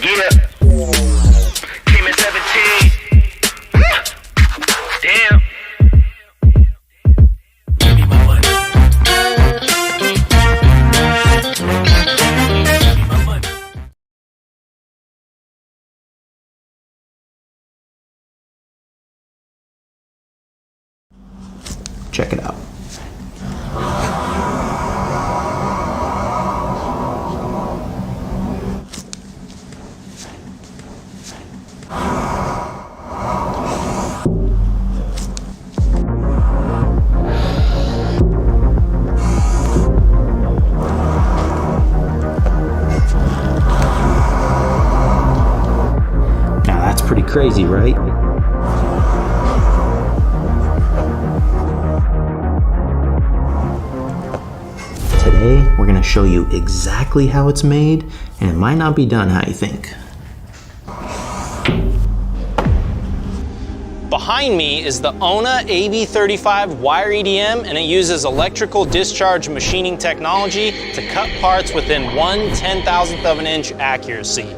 Yeah. Came in 17. Damn. Give me my money. Give me my money. Check it out. Now that's pretty crazy, right? Today, we're going to show you exactly how it's made, and it might not be done how you think. Behind me is the ONA AB35 wire EDM, and it uses electrical discharge machining technology to cut parts within 1/10,000th of an inch accuracy.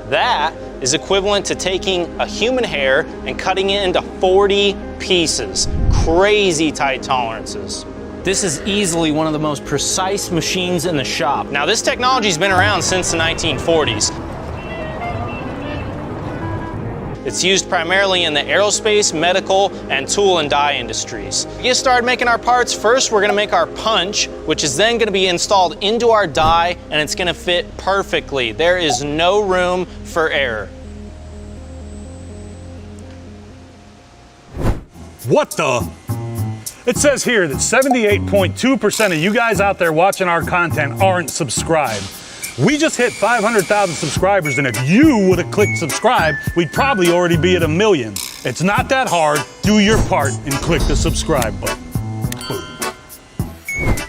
That is equivalent to taking a human hair and cutting it into 40 pieces. Crazy tight tolerances. This is easily one of the most precise machines in the shop. Now, this technology's been around since the 1940s. It's used primarily in the aerospace, medical, and tool and die industries. To get started making our parts, first we're gonna make our punch, which is then gonna be installed into our die, and it's gonna fit perfectly. There is no room for error. What the? It says here that 78.2% of you guys out there watching our content aren't subscribed. We just hit 500,000 subscribers, and if you would have clicked subscribe, we'd probably already be at 1 million. It's not that hard. Do your part and click the subscribe button. Boom.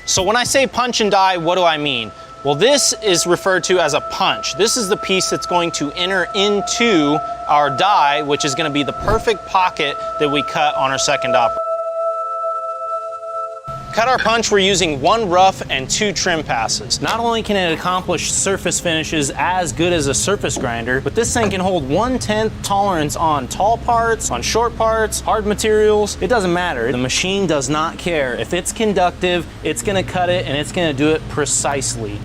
So when I say punch and die, what do I mean? Well, this is referred to as a punch. This is the piece that's going to enter into our die, which is going to be the perfect pocket that we cut on our second operator. Cut our punch, we're using 1 rough and 2 trim passes. Not only can it accomplish surface finishes as good as a surface grinder, but this thing can hold 1/10 tolerance on tall parts, on short parts, hard materials. It doesn't matter. The machine does not care. If it's conductive, it's gonna cut it, and it's gonna do it precisely.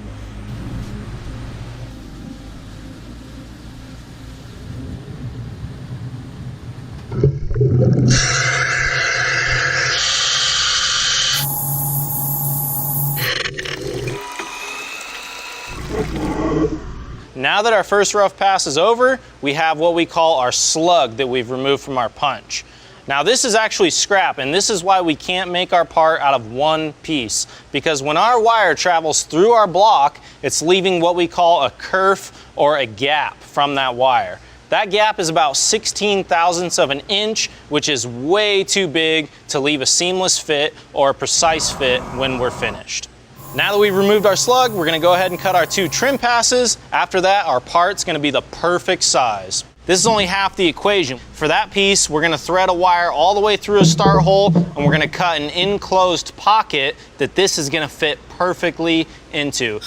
Now that our first rough pass is over, we have what we call our slug that we've removed from our punch. Now this is actually scrap, and this is why we can't make our part out of one piece, because when our wire travels through our block, it's leaving what we call a kerf or a gap from that wire. That gap is about 16/1000ths of an inch, which is way too big to leave a seamless fit or a precise fit when we're finished. Now that we've removed our slug, we're gonna go ahead and cut our 2 trim passes. After that, our part's gonna be the perfect size. This is only half the equation. For that piece, we're gonna thread a wire all the way through a start hole, and we're gonna cut an enclosed pocket that this is gonna fit perfectly into.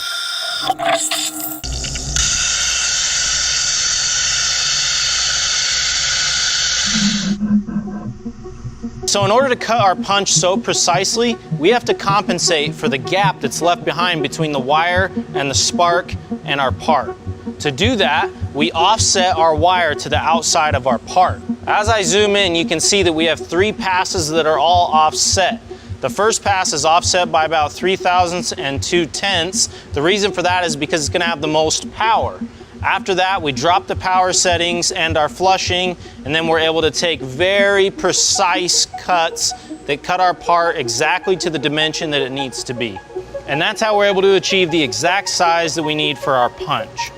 So in order to cut our punch so precisely, we have to compensate for the gap that's left behind between the wire and the spark and our part. To do that, we offset our wire to the outside of our part. As I zoom in, you can see that we have 3 passes that are all offset. The first pass is offset by about 0.003 and 0.2. The reason for that is because it's gonna have the most power. After that, we drop the power settings and our flushing, and then we're able to take very precise cuts that cut our part exactly to the dimension that it needs to be. And that's how we're able to achieve the exact size that we need for our punch.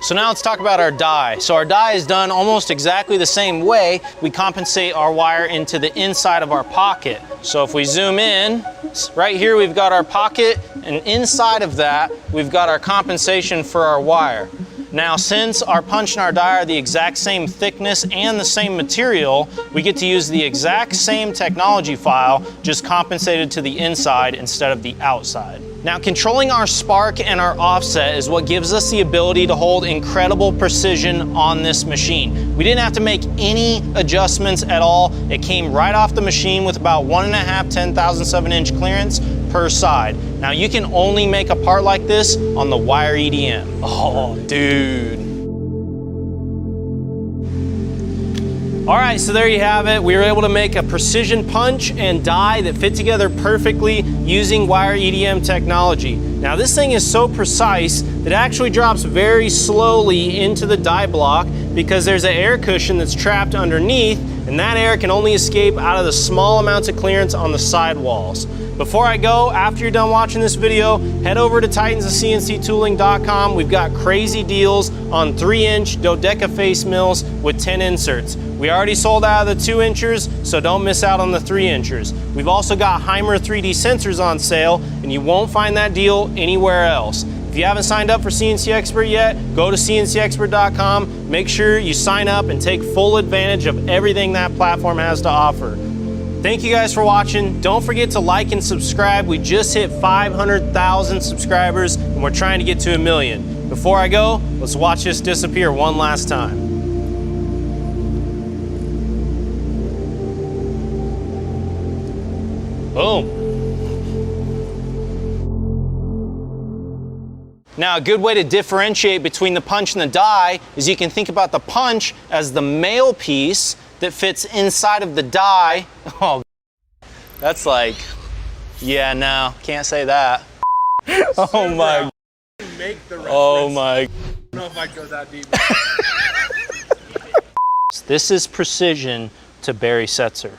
So now let's talk about our die. So our die is done almost exactly the same way. We compensate our wire into the inside of our pocket. So if we zoom in, right here we've got our pocket, and inside of that we've got our compensation for our wire. Now, since our punch and our die are the exact same thickness and the same material, we get to use the exact same technology file, just compensated to the inside instead of the outside. Now, controlling our spark and our offset is what gives us the ability to hold incredible precision on this machine. We didn't have to make any adjustments at all. It came right off the machine with about 1.5 10,007-inch clearance per side. Now, you can only make a part like this on the wire EDM. Oh, dude. All right, so there you have it. We were able to make a precision punch and die that fit together perfectly using wire EDM technology. Now, this thing is so precise that it actually drops very slowly into the die block because there's an air cushion that's trapped underneath, and that air can only escape out of the small amounts of clearance on the side walls. Before I go, after you're done watching this video, head over to titansofcnctooling.com. We've got crazy deals on 3-inch dodeca face mills with 10 inserts. We already sold out of the 2-inchers, so don't miss out on the 3-inchers. We've also got Heimer 3D sensors on sale, and you won't find that deal anywhere else. If you haven't signed up for CNC Expert yet, go to cncexpert.com. Make sure you sign up and take full advantage of everything that platform has to offer. Thank you guys for watching. Don't forget to like and subscribe. We just hit 500,000 subscribers and we're trying to get to 1 million. Before I go, let's watch this disappear one last time. Boom. Now, a good way to differentiate between the punch and the die is you can think about the punch as the male piece that fits inside of the die. Oh, that's like, yeah, no, can't say that. Oh my. Oh my. I don't know if I go that deep. This is precision to Barry Setzer.